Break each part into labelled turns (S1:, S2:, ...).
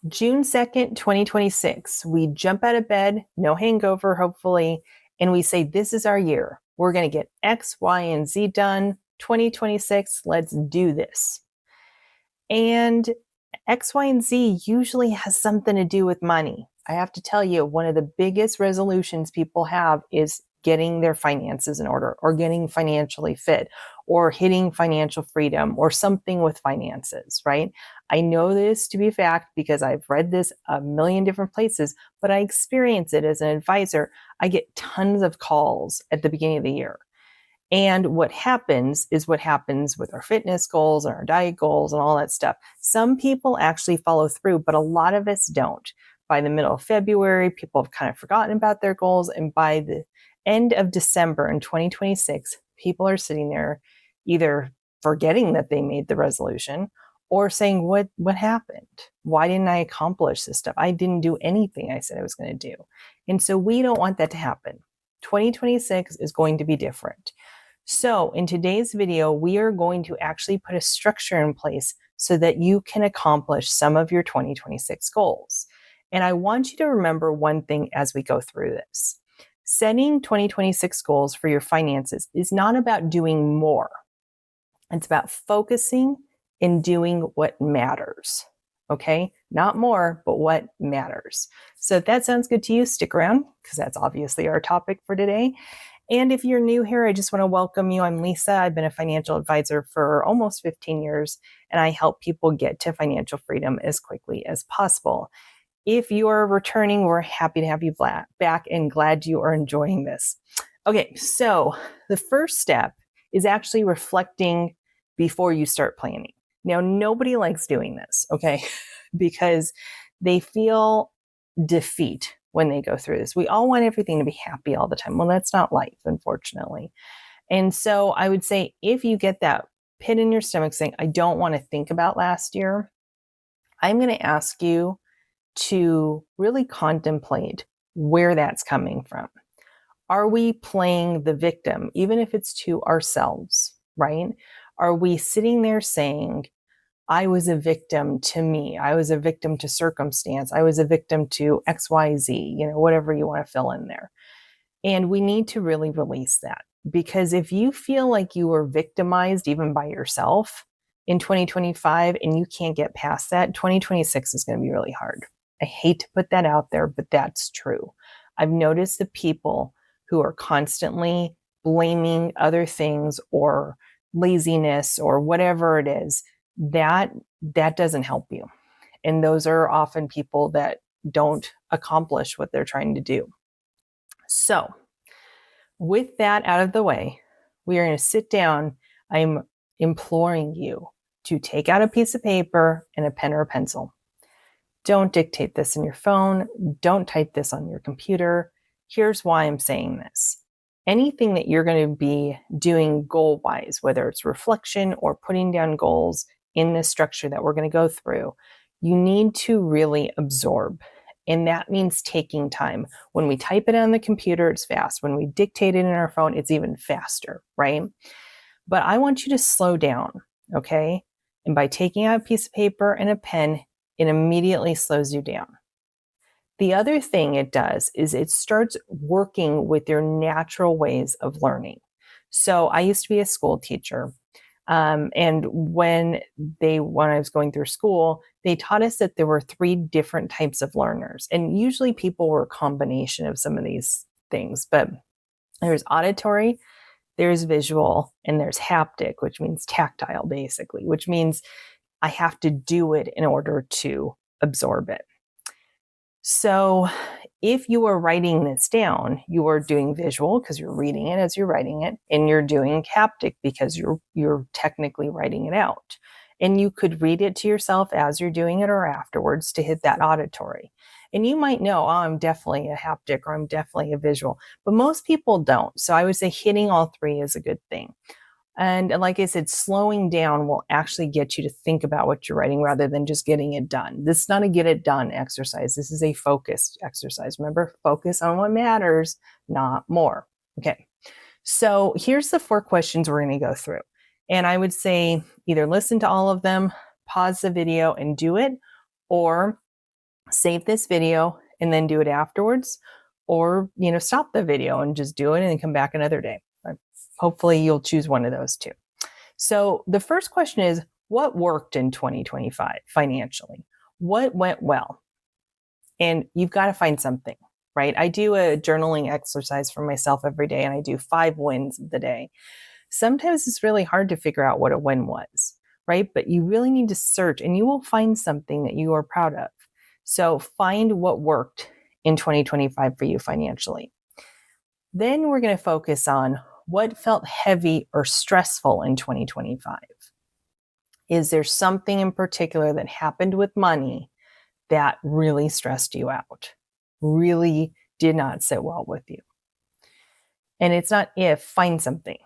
S1: June 2nd, 2026, we jump out of bed, no hangover, hopefully, and we say, this is our year. We're going to get X, Y, and Z done. 2026, let's do this. And X, Y, and Z usually has something to do with money. I have to tell you, one of the biggest resolutions people have is getting their finances in order or getting financially fit or hitting financial freedom or something with finances, right? I know this to be a fact because I've read this a million different places, but I experience it as an advisor. I get tons of calls at the beginning of the year. And what happens is what happens with our fitness goals and our diet goals and all that stuff. Some people actually follow through, but a lot of us don't. By the middle of February, people have kind of forgotten about their goals. And by the end of December in 2026, people are sitting there either forgetting that they made the resolution or saying, what happened? Why didn't I accomplish this stuff? I didn't do anything I said I was going to do. And so we don't want that to happen. 2026 is going to be different. So in today's video, we are going to actually put a structure in place so that you can accomplish some of your 2026 goals. And I want you to remember one thing as we go through this. Setting 2026 goals for your finances is not about doing more. It's about focusing and doing what matters. Okay? Not more, but what matters. So if that sounds good to you, stick around because that's obviously our topic for today. And if you're new here, I just want to welcome you. I'm Lisa. I've been a financial advisor for almost 15 years, and I help people get to financial freedom as quickly as possible. If you are returning, we're happy to have you back and glad you are enjoying this. Okay, so the first step is actually reflecting before you start planning. Now, nobody likes doing this, okay, because they feel defeat when they go through this. We all want everything to be happy all the time. Well, that's not life, unfortunately. And so I would say if you get that pit in your stomach saying, I don't want to think about last year, I'm going to ask you to really contemplate where that's coming from. Are we playing the victim, even if it's to ourselves, right? Are we sitting there saying, I was a victim to me. I was a victim to circumstance. I was a victim to XYZ, whatever you want to fill in there. And we need to really release that because if you feel like you were victimized even by yourself in 2025 and you can't get past that, 2026 is going to be really hard. I hate to put that out there, but that's true. I've noticed the people who are constantly blaming other things or laziness or whatever it is, that doesn't help you. And those are often people that don't accomplish what they're trying to do. So with that out of the way, we are going to sit down. I'm imploring you to take out a piece of paper and a pen or a pencil. Don't dictate this in your phone. Don't type this on your computer. Here's why I'm saying this. Anything that you're going to be doing goal-wise, whether it's reflection or putting down goals in this structure that we're going to go through, you need to really absorb. And that means taking time. When we type it on the computer, it's fast. When we dictate it in our phone, it's even faster, right? But I want you to slow down, okay? And by taking out a piece of paper and a pen, it immediately slows you down. The other thing it does is it starts working with your natural ways of learning. So I used to be a school teacher. And when I was going through school, they taught us that there were 3 different types of learners. And usually people were a combination of some of these things, but there's auditory, there's visual, and there's haptic, which means tactile, basically, which means I have to do it in order to absorb it. So if you are writing this down, you are doing visual because you're reading it as you're writing it, and you're doing haptic because you're technically writing it out. And you could read it to yourself as you're doing it or afterwards to hit that auditory. And you might know, I'm definitely a haptic or I'm definitely a visual, but most people don't. So I would say hitting all 3 is a good thing. And like I said, slowing down will actually get you to think about what you're writing rather than just getting it done. This is not a get it done exercise. This is a focused exercise. Remember, focus on what matters, not more. Okay. So here's the 4 questions we're going to go through. And I would say either listen to all of them, pause the video and do it, or save this video and then do it afterwards, or, stop the video and just do it and then come back another day. Hopefully you'll choose one of those two. So the first question is, what worked in 2025 financially? What went well? And you've got to find something, right? I do a journaling exercise for myself every day, and I do 5 wins of the day. Sometimes it's really hard to figure out what a win was, right? But you really need to search, and you will find something that you are proud of. So find what worked in 2025 for you financially. Then we're going to focus on what felt heavy or stressful in 2025. Is there something in particular that happened with money that really stressed you out, really did not sit well with you? And it's not if, find something,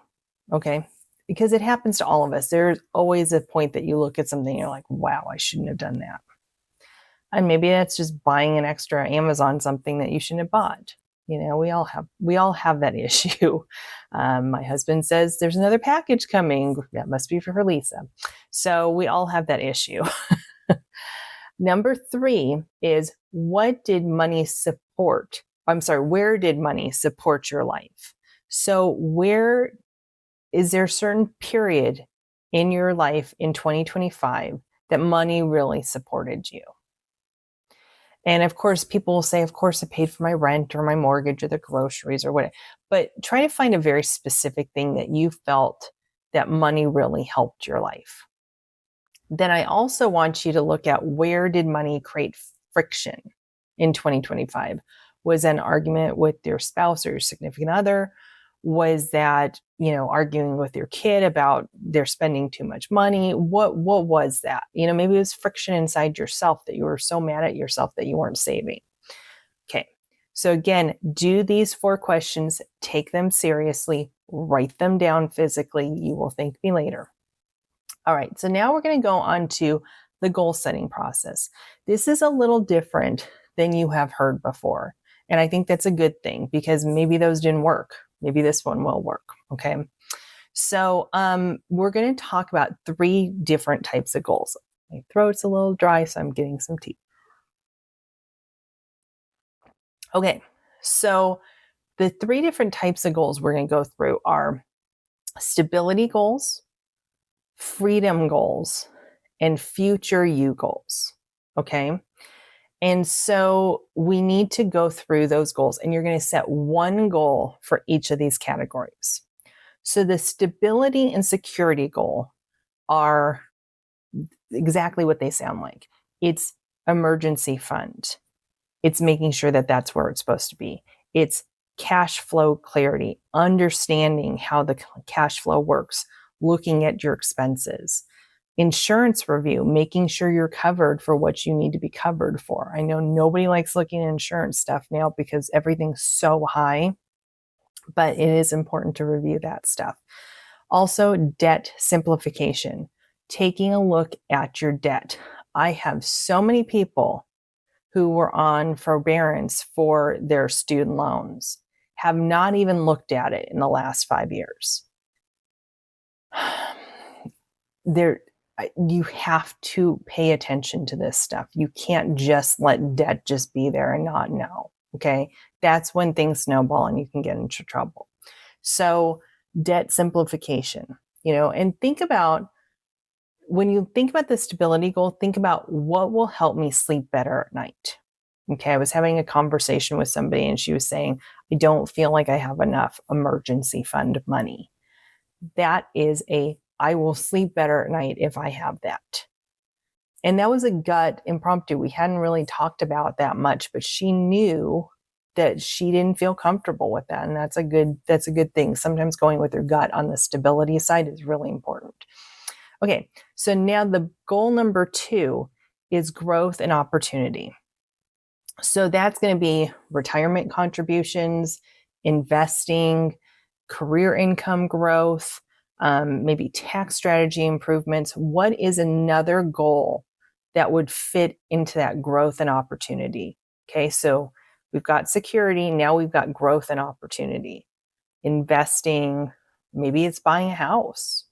S1: okay? Because it happens to all of us. There's always a point that you look at something and you're like, wow, I shouldn't have done that. And maybe that's just buying an extra Amazon something that you shouldn't have bought. We all have that issue. My husband says there's another package coming. That must be for Lisa. So we all have that issue. Number 3 is, what did money support? Where did money support your life? So where is there a certain period in your life in 2025 that money really supported you? And of course, people will say, of course, I paid for my rent or my mortgage or the groceries or whatever. But try to find a very specific thing that you felt that money really helped your life. Then I also want you to look at, where did money create friction in 2025? Was an argument with your spouse or your significant other? Was that, arguing with your kid about they're spending too much money? What was that? Maybe it was friction inside yourself that you were so mad at yourself that you weren't saving. Okay. So again, do these 4 questions, take them seriously, write them down physically. You will thank me later. All right. So now we're going to go on to the goal setting process. This is a little different than you have heard before. And I think that's a good thing, because maybe those didn't work. Maybe this one will work. Okay. So we're going to talk about 3 different types of goals. My throat's a little dry, so I'm getting some tea. Okay. So the 3 different types of goals we're going to go through are stability goals, freedom goals, and future you goals. Okay. And so we need to go through those goals, and you're going to set one goal for each of these categories. So the stability and security goal are exactly what they sound like. It's emergency fund. It's making sure that that's where it's supposed to be. It's cash flow clarity, understanding how the cash flow works, looking at your expenses. Insurance review, making sure you're covered for what you need to be covered for. I know nobody likes looking at insurance stuff now because everything's so high, but it is important to review that stuff. Also, debt simplification, taking a look at your debt. I have so many people who were on forbearance for their student loans, have not even looked at it in the last 5 years. You have to pay attention to this stuff. You can't just let debt just be there and not know. Okay. That's when things snowball and you can get into trouble. So debt simplification, and think about, when you think about the stability goal, think about what will help me sleep better at night. Okay. I was having a conversation with somebody and she was saying, I don't feel like I have enough emergency fund money. That is I will sleep better at night if I have that. And that was a gut impromptu. We hadn't really talked about that much, but she knew that she didn't feel comfortable with that. And that's a good thing. Sometimes going with your gut on the stability side is really important. Okay. So now the goal number 2 is growth and opportunity. So that's going to be retirement contributions, investing, career income growth, maybe tax strategy improvements. What is another goal that would fit into that growth and opportunity? Okay, so we've got security. Now we've got growth and opportunity. Investing, maybe it's buying a house.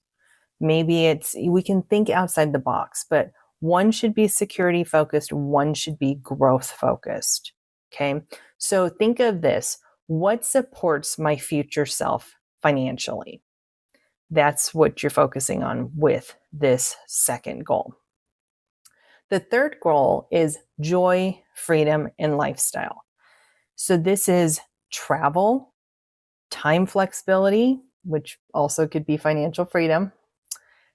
S1: Maybe we can think outside the box, but One should be security focused, one should be growth focused. Okay. So think of this. What supports my future self financially? That's what you're focusing on with this second goal. The third goal is joy, freedom, and lifestyle. So this is travel, time flexibility, which also could be financial freedom,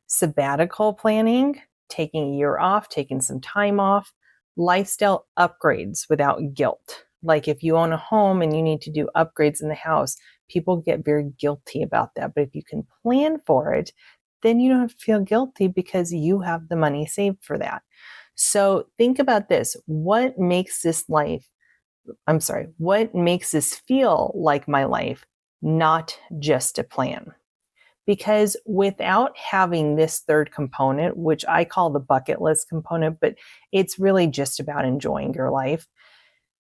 S1: sabbatical planning, taking a year off, taking some time off, lifestyle upgrades without guilt. Like if you own a home and you need to do upgrades in the house, people get very guilty about that. But if you can plan for it, then you don't have to feel guilty because you have the money saved for that. So think about this. What makes this feel like my life, not just a plan? Because without having this third component, which I call the bucket list component, but it's really just about enjoying your life,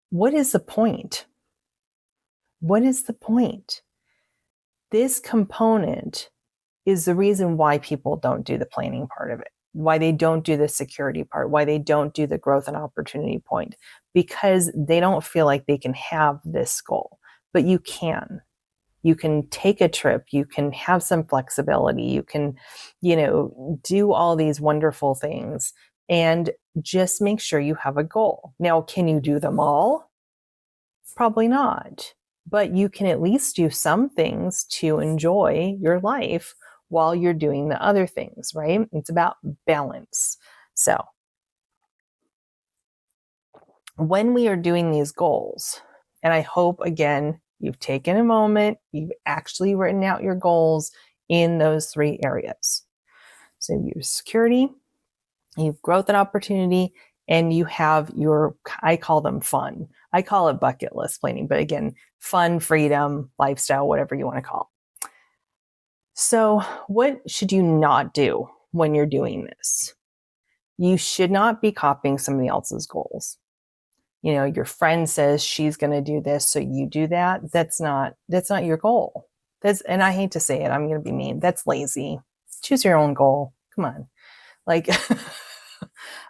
S1: what is the point? What is the point? This component is the reason why people don't do the planning part of it, why they don't do the security part, why they don't do the growth and opportunity point, because they don't feel like they can have this goal. But you can. You can take a trip, you can have some flexibility, you can, do all these wonderful things and just make sure you have a goal. Now, can you do them all? Probably not, but you can at least do some things to enjoy your life while you're doing the other things, right? It's about balance. So when we are doing these goals, and I hope again, you've taken a moment, you've actually written out your goals in those three areas. So you have security, you have growth and opportunity, and you have I call them fun. I call it bucket list planning, but again, fun, freedom, lifestyle, whatever you want to call it. So what should you not do when you're doing this? You should not be copying somebody else's goals. Your friend says she's going to do this, so you do that. That's not your goal. And I hate to say it, I'm going to be mean. That's lazy. Choose your own goal. Come on. Like,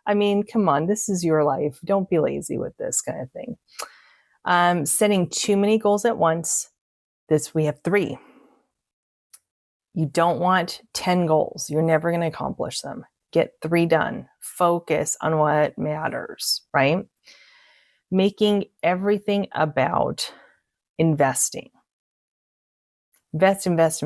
S1: I mean, come on, this is your life. Don't be lazy with this kind of thing. Setting too many goals at once. We have 3. You don't want 10 goals. You're never going to accomplish them. Get 3 done. Focus on what matters, right? Making everything about investing. Invest.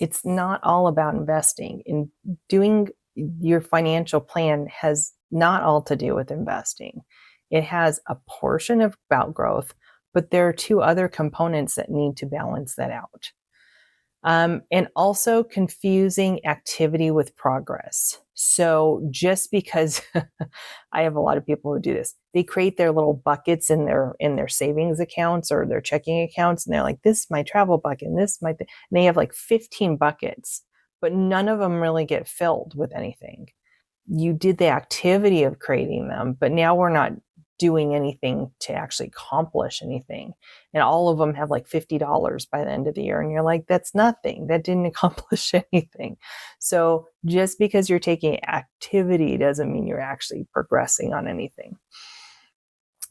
S1: It's not all about investing. In doing your financial plan has not all to do with investing. It has a portion about growth, but there are 2 other components that need to balance that out. And also confusing activity with progress. So just because I have a lot of people who do this, they create their little buckets in their savings accounts or their checking accounts. And they're like, this is my travel bucket, and this is and they have like 15 buckets, but none of them really get filled with anything. You did the activity of creating them, but now we're not doing anything to actually accomplish anything. And all of them have like $50 by the end of the year. And you're like, that's nothing. That didn't accomplish anything. So just because you're taking activity doesn't mean you're actually progressing on anything.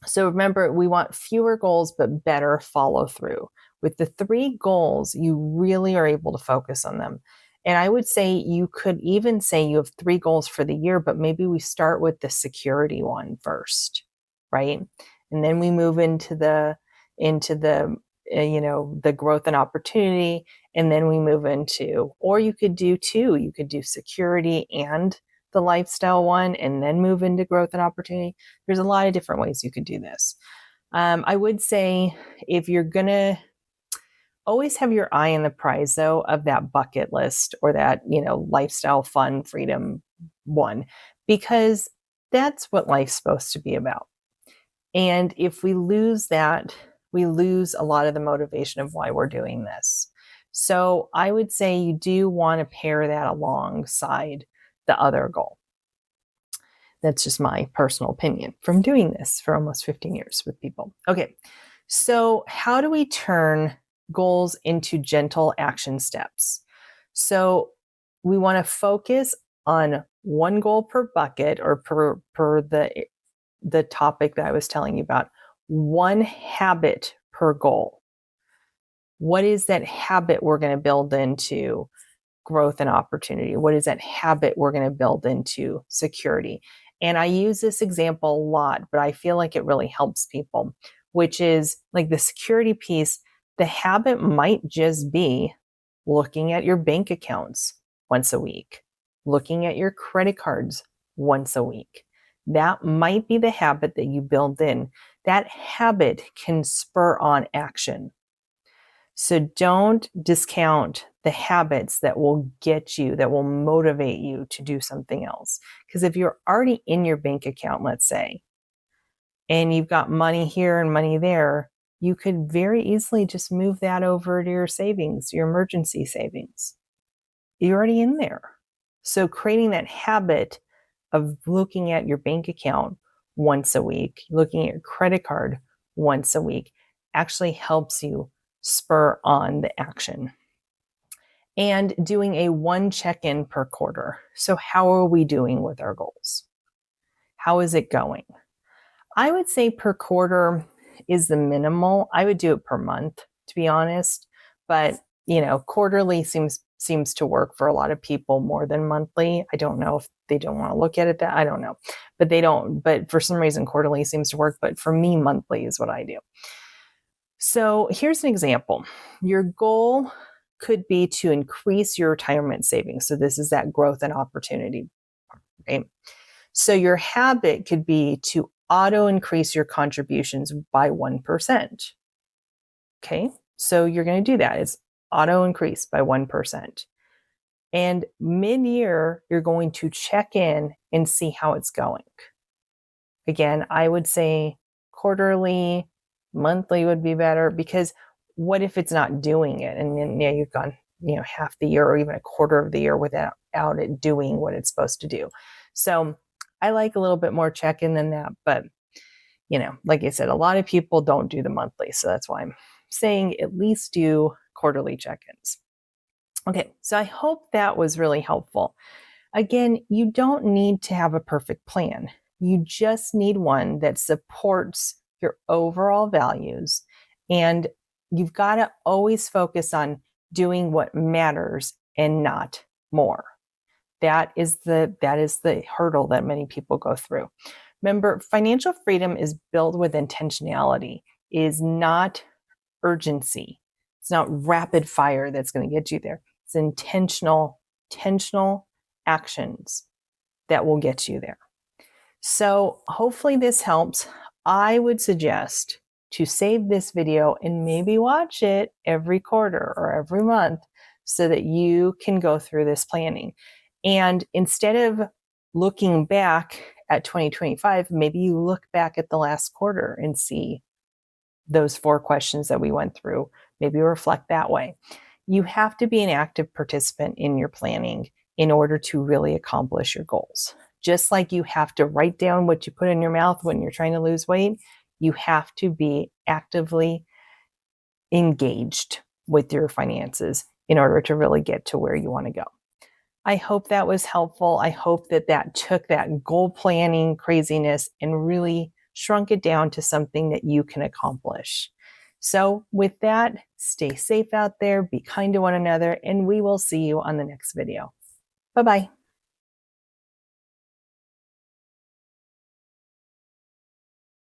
S1: So remember, we want fewer goals, but better follow through. With the 3 goals, you really are able to focus on them. And I would say you could even say you have 3 goals for the year, but maybe we start with the security one first, right? And then we move into the the growth and opportunity, and then we move into, or you could do 2. You could do security and the lifestyle one, and then move into growth and opportunity. There's a lot of different ways you could do this. I would say if you're gonna always have your eye on the prize though of that bucket list or that, lifestyle, fun, freedom one, because that's what life's supposed to be about. And if we lose that, we lose a lot of the motivation of why we're doing this. So I would say you do want to pair that alongside the other goal. That's just my personal opinion from doing this for almost 15 years with people. Okay, so how do we turn goals into gentle action steps? So we want to focus on one goal per bucket or per the topic that I was telling you about, one habit per goal. What is that habit we're going to build into growth and opportunity? What is that habit we're going to build into security? And I use this example a lot, but I feel like it really helps people, which is like the security piece. The habit might just be looking at your bank accounts once a week, looking at your credit cards once a week. That might be the habit that you build in. That habit can spur on action. So don't discount the habits that will get you, that will motivate you to do something else. Because if you're already in your bank account, let's say, and you've got money here and money there, you could very easily just move that over to your savings, your emergency savings. You're already in there. So creating that habit of looking at your bank account once a week, looking at your credit card once a week, actually helps you spur on the action. And doing a one check-in per quarter. So how are we doing with our goals? How is it going? I would say per quarter is the minimal. I would do it per month, to be honest. But, quarterly seems to work for a lot of people more than monthly. I don't know if they don't want to look at it that, I don't know. But they don't, but for some reason quarterly seems to work, but for me monthly is what I do. So here's an example. Your goal could be to increase your retirement savings. So this is that growth and opportunity, right? So your habit could be to auto increase your contributions by 1%. Okay, so you're going to do that. It's auto increase by 1%. And mid-year, you're going to check in and see how it's going. Again, I would say quarterly, monthly would be better, because what if it's not doing it? And then you've gone, half the year or even a quarter of the year without it doing what it's supposed to do. So I like a little bit more check-in than that. But, like I said, a lot of people don't do the monthly. So that's why I'm saying at least do quarterly check-ins. Okay, so I hope that was really helpful. Again, you don't need to have a perfect plan. You just need one that supports your overall values. And you've got to always focus on doing what matters and not more. That is the hurdle that many people go through. Remember, financial freedom is built with intentionality, is not urgency. It's not rapid fire that's going to get you there. It's intentional actions that will get you there. So hopefully this helps. I would suggest to save this video and maybe watch it every quarter or every month so that you can go through this planning. And instead of looking back at 2025, maybe you look back at the last quarter and see those 4 questions that we went through. Maybe reflect that way. You have to be an active participant in your planning in order to really accomplish your goals. Just like you have to write down what you put in your mouth when you're trying to lose weight, you have to be actively engaged with your finances in order to really get to where you want to go. I hope that was helpful. I hope that took that goal planning craziness and really shrunk it down to something that you can accomplish. So with that, stay safe out there, be kind to one another, and we will see you on the next video. Bye-bye.